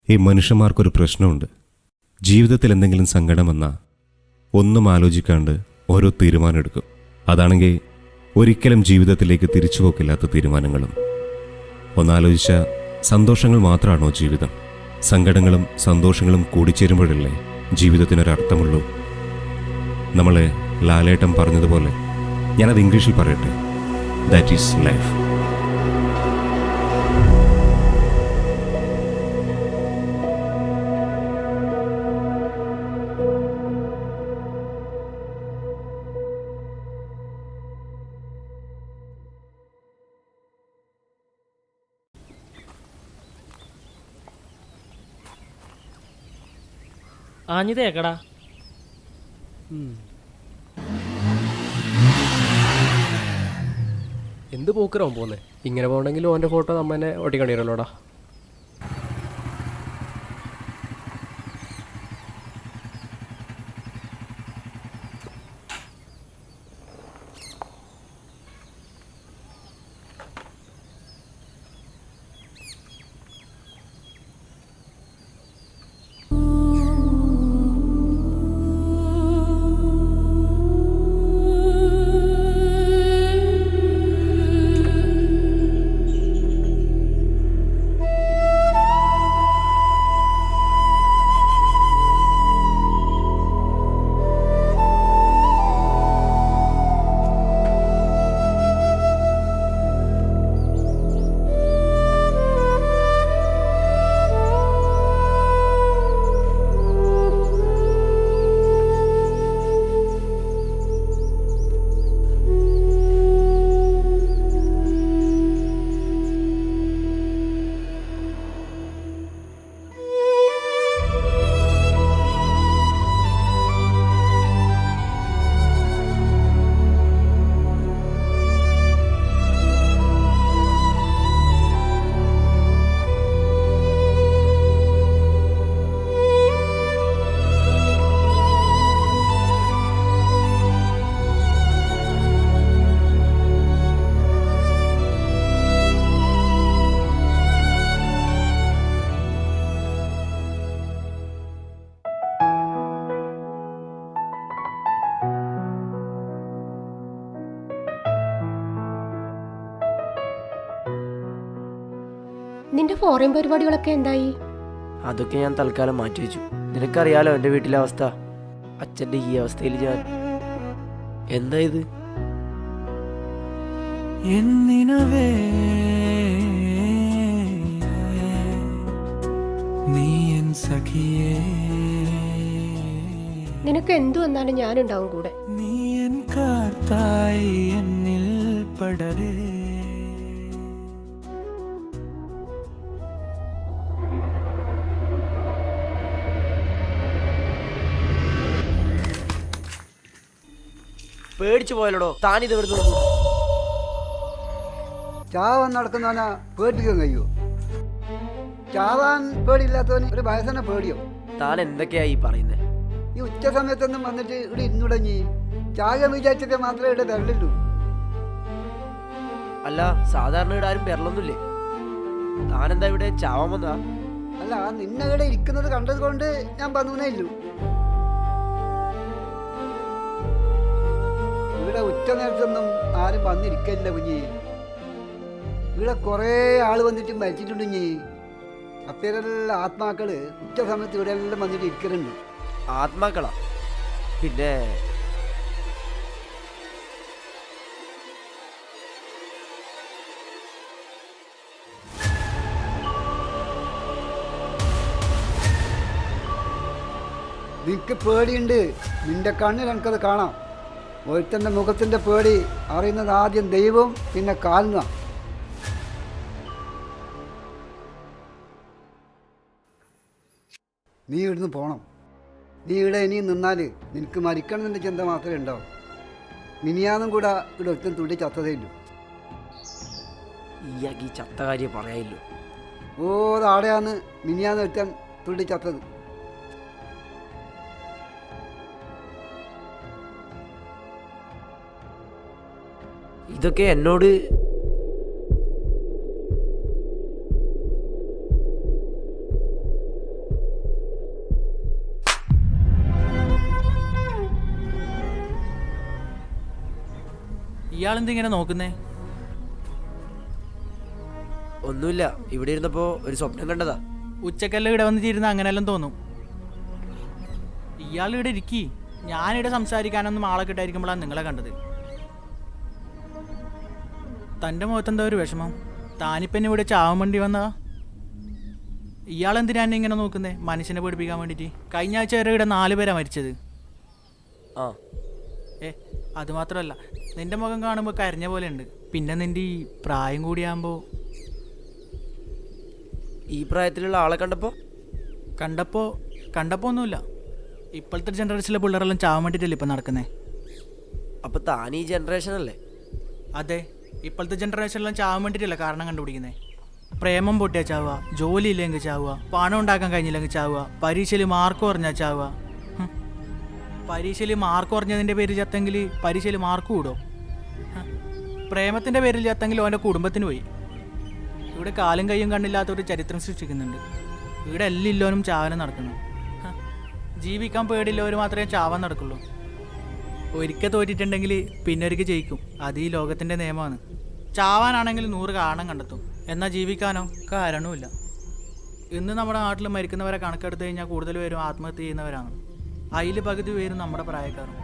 ഈ മനുഷ്യന്മാർക്കൊരു പ്രശ്നമുണ്ട്. ജീവിതത്തിൽ എന്തെങ്കിലും സങ്കടം വന്നാൽ ഒന്നും ആലോചിക്കാണ്ട് ഓരോ തീരുമാനം എടുക്കും. അതാണെങ്കിൽ ഒരിക്കലും ജീവിതത്തിലേക്ക് തിരിച്ചുപോക്കില്ലാത്ത തീരുമാനങ്ങളും. ഒന്നാലോചിച്ച സന്തോഷങ്ങൾ മാത്രമാണോ ജീവിതം? സങ്കടങ്ങളും സന്തോഷങ്ങളും കൂടിച്ചേരുമ്പോഴല്ലേ ജീവിതത്തിനൊരർത്ഥമുള്ളൂ. നമ്മളെ ലാലേട്ടൻ പറഞ്ഞതുപോലെ, ഞാനത് ഇംഗ്ലീഷിൽ പറയട്ടെ, ദാറ്റ് ഈസ് ലൈഫ്. ആഞ്ഞു തേക്കടാ. എന്ത് പോക്കറാവും പോന്നെ? ഇങ്ങനെ പോകണമെങ്കിൽ ഓൻ്റെ ഫോട്ടോ നമ്മനെ ഒട്ടിക്കണ്ടിരല്ലോടാ. നിന്റെ ഫോറിൻ പരിപാടികളൊക്കെ എന്തായി? അതൊക്കെ ഞാൻ തൽക്കാലം മാറ്റിവെച്ചു. നിനക്കറിയാലോ എൻ്റെ വീട്ടിലെ അവസ്ഥ. അച്ഛൻ്റെ ഈ അവസ്ഥയിൽ ഞാൻ എന്താ ഇത്? എന്നിനവേ നീ എൻ സഖിയേ, നിനക്ക് എന്തു വന്നാലും ഞാനുണ്ടാവും കൂടെ. നീ എൻ കാത്തായി എന്നിൽ പടരേ. പേടിച്ചു പോയല്ലോടോ താനിത് എവിടുന്ന്? ചാവാൻ നടക്കുന്നവനാ പേടിക്കാൻ കഴിയുമോ? ചാവാൻ പേടിയില്ലാത്തവന് ഒരു വയസ്സനെ പേടിയോ? താൻ എന്തൊക്കെയാ ഈ പറയുന്നത്? ഈ ഉച്ച സമയത്തൊന്നും വന്നിട്ട് ഇവിടെ ഇരുന്നുടങ്ങി ചാകാൻ വിചാരിച്ചിട്ട് മാത്രമേ ഇവിടെ വരലുള്ളൂ. അല്ല, സാധാരണ ഇവിടെ ആരും വരലൊന്നുമില്ലേ? താനെന്താ ഇവിടെ ചാവാൻ വന്നതാ? അല്ല, നിന്നെ ഇവിടെ ഇരിക്കുന്നത് കണ്ടത് കൊണ്ട് ഞാൻ വന്നേ ഇല്ലു. ഇവിടെ ഉച്ച നേരത്തൊന്നും ആരും വന്നിരിക്കില്ല കുഞ്ഞി. ഇവിടെ കുറേ ആള് വന്നിട്ട് മരിച്ചിട്ടുണ്ട് കുഞ്ഞി. അപ്പേരെല്ലാം ആത്മാക്കള് ഉച്ച സമയത്ത് ഇവിടെ എല്ലാം വന്നിട്ട് ഇരിക്കലുണ്ട്. ആത്മാക്കളാ? പിന്നെ നിനക്ക് പേടിയുണ്ട്, നിന്റെ കണ്ണിൽ എനിക്കത് കാണാം. ഒരുത്തൻ്റെ മുഖത്തിൻ്റെ പേടി അറിയുന്നത് ആദ്യം ദൈവം, പിന്നെ കാൽന. നീ ഇവിടുന്ന് പോകണം. നീ ഇവിടെ ഇനിയും നിന്നാൽ നിനക്ക് മരിക്കണമെന്നതിൻ്റെ ചിന്ത മാത്രമേ ഉണ്ടാവും. മിനിയാന്നും കൂടെ ഇവിടെ ഒരുത്തൻ തുടി ചത്തതേ ഇല്ലു. ഈ ചത്ത കാര്യം പറയായില്ലോ. ഓ, ആടെയാന്ന് മിനിയാന്ന് ഒരുത്തൻ തുടി ചത്തത്. ഇതൊക്കെ എന്നോട് ഇയാളെന്തിങ്ങനെ നോക്കുന്നേ? ഒന്നുമില്ല, ഇവിടെ ഇരുന്നപ്പോൾ ഒരു സ്വപ്നം കണ്ടതാ. ഉച്ചക്കെല്ലാം ഇവിടെ വന്നിട്ടിരുന്ന അങ്ങനെല്ലാം തോന്നും. ഇയാൾ ഇവിടെ ഇരിക്കി, ഞാനിവിടെ സംസാരിക്കാനൊന്നും ആളെ കിട്ടായിരിക്കുമ്പോഴാണ് നിങ്ങളെ കണ്ടത്. തൻ്റെ മുഖത്തെന്താ ഒരു വിഷമം? താനിപ്പം ഇവിടെ ചാവാൻ വേണ്ടി വന്നതാ? ഇയാളെന്തിനാ എന്നെ ഇങ്ങനെ നോക്കുന്നേ? മനുഷ്യനെ പേടിപ്പിക്കാൻ വേണ്ടിയിട്ട്. കഴിഞ്ഞ ആഴ്ച വരെ ഇവിടെ 4 പേരാണ് മരിച്ചത്. ആ അതുമാത്രമല്ല, നിന്റെ മുഖം കാണുമ്പോൾ കരഞ്ഞ പോലെ ഉണ്ട്. പിന്നെ നിന്റെ ഈ പ്രായം കൂടിയാകുമ്പോൾ. ഈ പ്രായത്തിലുള്ള ആളെ കണ്ടപ്പോൾ ഒന്നുമില്ല. ഇപ്പോഴത്തെ ജനറേഷനിലെ പിള്ളേരെല്ലാം ചാവാൻ വേണ്ടിയിട്ടല്ലേ ഇപ്പം നടക്കുന്നത്? അപ്പോൾ താൻ ഈ ജനറേഷൻ അല്ലേ? അതെ, ഇപ്പോഴത്തെ ജനറേഷനിലെല്ലാം ചാവാൻ വേണ്ടിയിട്ടല്ല കാരണം കണ്ടുപിടിക്കുന്നത്. പ്രേമം പൊട്ടിയാൽ ചാവുക, ജോലി ഇല്ലെങ്കിൽ ചാവുക, പണം ഉണ്ടാക്കാൻ കഴിഞ്ഞില്ലെങ്കിൽ ചാവുക, പരീക്ഷയിൽ മാർക്ക് കുറഞ്ഞാൽ ചാവുക. പരീക്ഷയിൽ മാർക്ക് കുറഞ്ഞതിൻ്റെ പേരിൽ ചത്തെങ്കിൽ പരീക്ഷയിൽ മാർക്ക് കൂടോ? പ്രേമത്തിൻ്റെ പേരിൽ ചത്തെങ്കിൽ അവൻ്റെ കുടുംബത്തിന് പോയി. ഇവിടെ കാലും കയ്യും കണ്ണില്ലാത്തൊരു ചരിത്രം സൃഷ്ടിക്കുന്നുണ്ട്. ഇവിടെ എല്ലാം ഇല്ലോനും ചാവനം നടക്കുന്നു. ജീവിക്കാൻ പേടില്ലവർ മാത്രമേ ചാവാൻ നടക്കുള്ളൂ. ഒരിക്കൽ തോറ്റിട്ടുണ്ടെങ്കിൽ പിന്നെ ഒരിക്കൽ ജയിക്കും. അത് ഈ ലോകത്തിൻ്റെ നിയമമാണ്. ചാവാനാണെങ്കിൽ 100 കാരണം കണ്ടെത്തും, എന്നാൽ ജീവിക്കാനോ കാരണവുമില്ല. ഇന്ന് നമ്മുടെ നാട്ടിൽ മരിക്കുന്നവരെ കണക്കെടുത്ത് കഴിഞ്ഞാൽ കൂടുതൽ പേരും ആത്മഹത്യ ചെയ്യുന്നവരാണ്. അതിൽ പകുതി പേരും നമ്മുടെ പ്രായക്കാരും.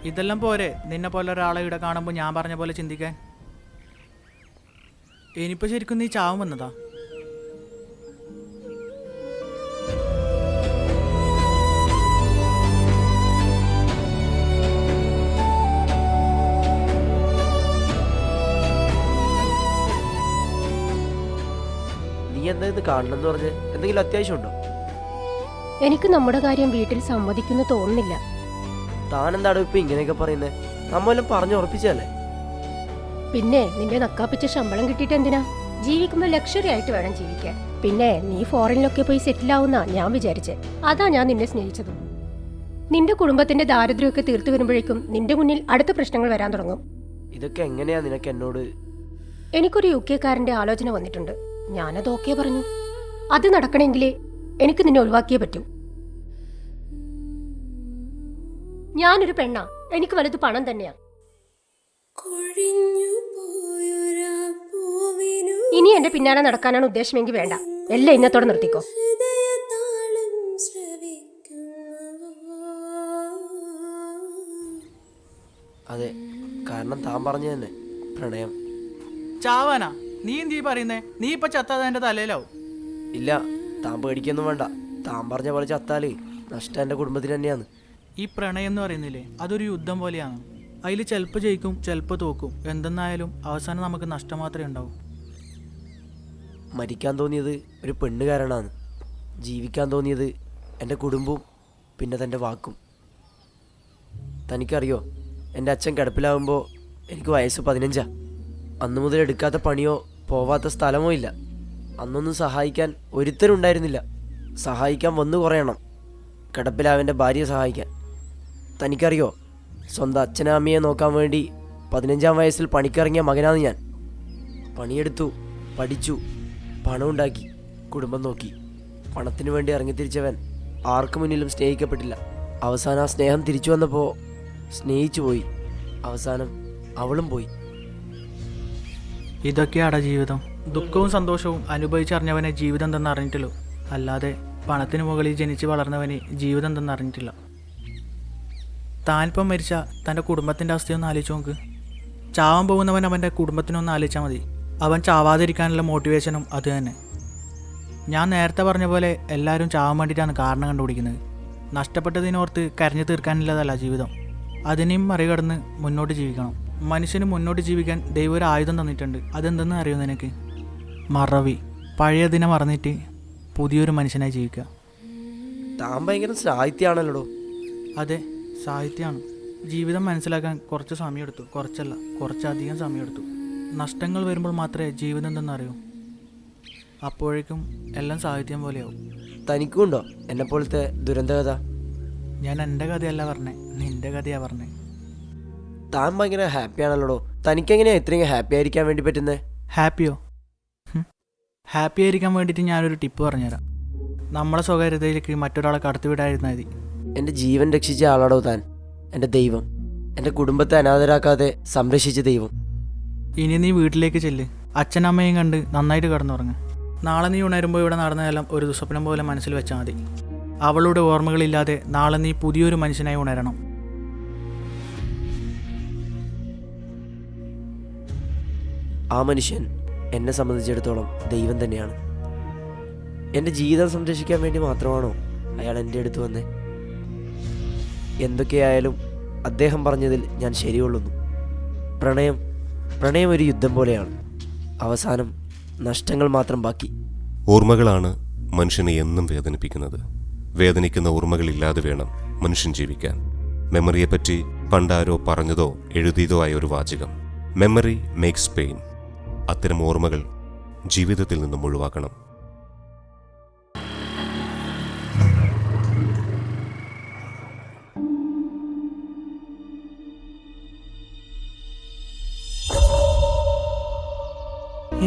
ഇതെല്ലാം പോരെ നിന്നെ പോലെ ഒരാളെ ഇവിടെ കാണുമ്പോൾ ഞാൻ പറഞ്ഞ പോലെ ചിന്തിക്കാൻ? ഇനിയിപ്പോൾ ശരിക്കും നീ ചാവും വന്നതാ? നീ എന്താ ഇത് കാണണം എന്ന് പറഞ്ഞ്? എന്തെങ്കിലും അത്യാവശ്യമുണ്ടോ? എനിക്ക് നമ്മുടെ കാര്യം വീട്ടിൽ സമ്മതിക്കുന്നു തോന്നുന്നില്ല. താൻ എന്താണോ ഇപ്പൊ ഇങ്ങനെയൊക്കെ പറയുന്നത്? നമ്മെല്ലാം പറഞ്ഞു ഉറപ്പിച്ചല്ലേ? പിന്നെ നിന്റെ നക്കാപ്പിച്ച ശമ്പളം കിട്ടിയിട്ട് എന്തിനാ? ജീവിക്കുമ്പോൾ ലക്ഷറി ആയിട്ട് വേണം ജീവിക്കാൻ. പിന്നെ നീ ഫോറിനിലൊക്കെ പോയി സെറ്റിൽ ആവുന്ന ഞാൻ വിചാരിച്ചേ. അതാ ഞാൻ നിന്നെ സ്നേഹിച്ചതും. നിന്റെ കുടുംബത്തിന്റെ ദാരിദ്ര്യമൊക്കെ തീർത്തു വരുമ്പോഴേക്കും നിന്റെ മുന്നിൽ അടുത്ത പ്രശ്നങ്ങൾ വരാൻ തുടങ്ങും. ഇതൊക്കെ എങ്ങനെയാ നിനക്ക് എന്നോട്? എനിക്കൊരു UK കാരന്റെ ആലോചന വന്നിട്ടുണ്ട്. ഞാനത് ഓക്കെ പറഞ്ഞു. അത് നടക്കണമെങ്കിൽ എനിക്ക് നിന്നെ ഒഴിവാക്കിയേ പറ്റൂ. ഞാനൊരു പെണ്ണാ, എനിക്ക് വലുത് പണം തന്നെയാ. ഇനി എന്റെ പിന്നാലെ നടക്കാനാണ് ഉദ്ദേശമെങ്കിൽ വേണ്ട, എല്ലാം ഇന്നത്തോടെ നിർത്തിക്കോ. അതെ, കാരണം താൻ പറഞ്ഞു തന്നെ പ്രണയം. ചാവാനാ? നീ എന്ത് പറയുന്നേ? നീ ഇപ്പൊ ചത്താതെ എന്റെ തലയിലാവും. ഇല്ല, താൻ പേടിക്കൊന്നും വേണ്ട. താൻ പറഞ്ഞ പോലെ ചത്താല് നഷ്ടം എൻ്റെ കുടുംബത്തിന് തന്നെയാണ്. ഈ പ്രണയം എന്ന് പറയുന്നില്ലേ, അതൊരു യുദ്ധം പോലെയാണ്. അതിൽ ചിലപ്പോൾ ജയിക്കും, ചിലപ്പോൾ തോക്കും. എന്തെന്നായാലും അവസാനം നമുക്ക് നഷ്ടം മാത്രമേ ഉണ്ടാവൂ. മരിക്കാൻ തോന്നിയത് ഒരു പെണ്ണ് കാരണമാണ്. ജീവിക്കാൻ തോന്നിയത് എൻ്റെ കുടുംബവും പിന്നെ തൻ്റെ വാക്കും. തനിക്കറിയോ, എൻ്റെ അച്ഛൻ കിടപ്പിലാവുമ്പോൾ എനിക്ക് വയസ്സ് 15. അന്നു മുതൽ എടുക്കാത്ത പണിയോ പോവാത്ത സ്ഥലമോ ഇല്ല. അന്നൊന്നും സഹായിക്കാൻ ഒരുത്തരുണ്ടായിരുന്നില്ല. സഹായിക്കാൻ വന്നു കുറയണം, കിടപ്പിലാവൻ്റെ ഭാര്യയെ സഹായിക്കാൻ. തനിക്കറിയോ, സ്വന്തം അച്ഛനും അമ്മയെ നോക്കാൻ വേണ്ടി 15-ാം വയസ്സിൽ പണിക്കിറങ്ങിയ മകനാണ് ഞാൻ. പണിയെടുത്തു, പഠിച്ചു, പണം ഉണ്ടാക്കി, കുടുംബം നോക്കി. പണത്തിന് വേണ്ടി ഇറങ്ങിത്തിരിച്ചവൻ ആർക്കു മുന്നിലും സ്നേഹിക്കപ്പെട്ടില്ല. അവസാനം ആ സ്നേഹം തിരിച്ചു വന്നപ്പോൾ സ്നേഹിച്ചു പോയി. അവസാനം അവളും പോയി. ഇതൊക്കെയാടാ ജീവിതം. ദുഃഖവും സന്തോഷവും അനുഭവിച്ചറിഞ്ഞവനെ ജീവിതം എന്തെന്ന് അറിഞ്ഞിട്ടുള്ളൂ. അല്ലാതെ പണത്തിന് മുകളിൽ ജനിച്ച് വളർന്നവനെ ജീവിതം എന്തെന്ന് അറിഞ്ഞിട്ടില്ല. താനിപ്പം മരിച്ച തൻ്റെ കുടുംബത്തിൻ്റെ അവസ്ഥയൊന്ന് ആലോചിച്ച് നോക്ക്. ചാവാൻ പോകുന്നവൻ അവൻ്റെ കുടുംബത്തിനൊന്ന് ആലോചിച്ചാൽ മതി. അവൻ ചാവാതിരിക്കാനുള്ള മോട്ടിവേഷനും അത് തന്നെ. ഞാൻ നേരത്തെ പറഞ്ഞ പോലെ എല്ലാവരും ചാവാൻ വേണ്ടിയിട്ടാണ് കാരണം കണ്ടുപിടിക്കുന്നത്. നഷ്ടപ്പെട്ടതിനോർത്ത് കരഞ്ഞു തീർക്കാനുള്ളതല്ല ജീവിതം. അതിനെയും മറികടന്ന് മുന്നോട്ട് ജീവിക്കണം. മനുഷ്യന് മുന്നോട്ട് ജീവിക്കാൻ ദൈവം ഒരു ആയുധം തന്നിട്ടുണ്ട്. അതെന്തെന്ന് അറിയോ നിനക്ക്? മറവി. പഴയ ദിനം മറന്നിട്ട് പുതിയൊരു മനുഷ്യനായി ജീവിക്കുക. താൻ ഭയങ്കര സാഹിത്യമാണല്ലോ. അതെ, സാഹിത്യമാണ്. ജീവിതം മനസ്സിലാക്കാൻ കുറച്ച് സമയമെടുത്തു. കുറച്ചല്ല, കുറച്ചധികം സമയമെടുത്തു. നഷ്ടങ്ങൾ വരുമ്പോൾ മാത്രമേ ജീവിതം എന്തെന്നറിയൂ. അപ്പോഴേക്കും എല്ലാം സാഹിത്യം പോലെയാവും. തനിക്കും ഉണ്ടോ എന്നെപ്പോലത്തെ ദുരന്തകഥ? ഞാൻ എൻ്റെ കഥയല്ല പറഞ്ഞേ, നിൻ്റെ കഥയാണ് പറഞ്ഞേ. താൻ ഭയങ്കര ഹാപ്പിയാണല്ലോ. തനിക്കെങ്ങനെയാണ് ഇത്രയും ഹാപ്പി ആയിരിക്കാൻ വേണ്ടി പറ്റുന്നത്? ഹാപ്പിയോ? ഹാപ്പി ആയിരിക്കാൻ വേണ്ടിയിട്ട് ഞാനൊരു ടിപ്പ് പറഞ്ഞുതരാം. നമ്മളെ സ്വകാര്യതയിലേക്ക് മറ്റൊരാളെ കടത്തിവിടാതിരുന്നാൽ മതി. എൻ്റെ ജീവൻ രക്ഷിച്ച ആളാടോ താൻ, എൻ്റെ ദൈവം. എൻ്റെ കുടുംബത്തെ അനാഥരാക്കാതെ സംരക്ഷിച്ച ദൈവം. ഇനി നീ വീട്ടിലേക്ക് ചെല്ല്. അച്ഛനമ്മയും കണ്ട് നന്നായിട്ട് കിടന്നുറങ്ങ്. നാളെ നീ ഉണരുമ്പോൾ ഇവിടെ നടന്നതെല്ലാം ഒരു ദുസ്വപ്നം പോലെ മനസ്സിൽ വെച്ചാൽ മതി. അവളുടെ ഓർമ്മകളില്ലാതെ നാളെ നീ പുതിയൊരു മനുഷ്യനായി ഉണരണം. ആ മനുഷ്യൻ എന്നെ സംബന്ധിച്ചിടത്തോളം ദൈവം തന്നെയാണ്. എൻ്റെ ജീവിതം സംരക്ഷിക്കാൻ വേണ്ടി മാത്രമാണോ അയാൾ എൻ്റെ അടുത്ത് വന്നേ? എന്തൊക്കെയായാലും അദ്ദേഹം പറഞ്ഞതിൽ ഞാൻ ശരികൊള്ളുന്നു. പ്രണയം ഒരു യുദ്ധം പോലെയാണ്. അവസാനം നഷ്ടങ്ങൾ മാത്രം ബാക്കി. ഓർമ്മകളാണ് മനുഷ്യനെ എന്നും വേദനിപ്പിക്കുന്നത്. വേദനിക്കുന്ന ഓർമ്മകളില്ലാതെ വേണം മനുഷ്യൻ ജീവിക്കാൻ. മെമ്മറിയെപ്പറ്റി പണ്ടാരോ പറഞ്ഞതോ എഴുതിയതോ ആയ ഒരു വാചകം, മെമ്മറി മേക്സ് പെയിൻ. അത്തരം ഓർമ്മകൾ ജീവിതത്തിൽ നിന്നും ഒഴിവാക്കണം.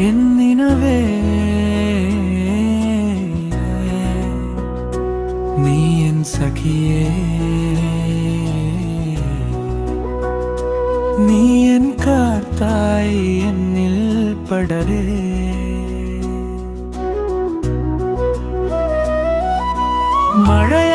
എന്നിനവേ നീ എൻ സഖിയേ, നീ എൻ കാത്തായി എന്നിൽ പടരേ. മഴയ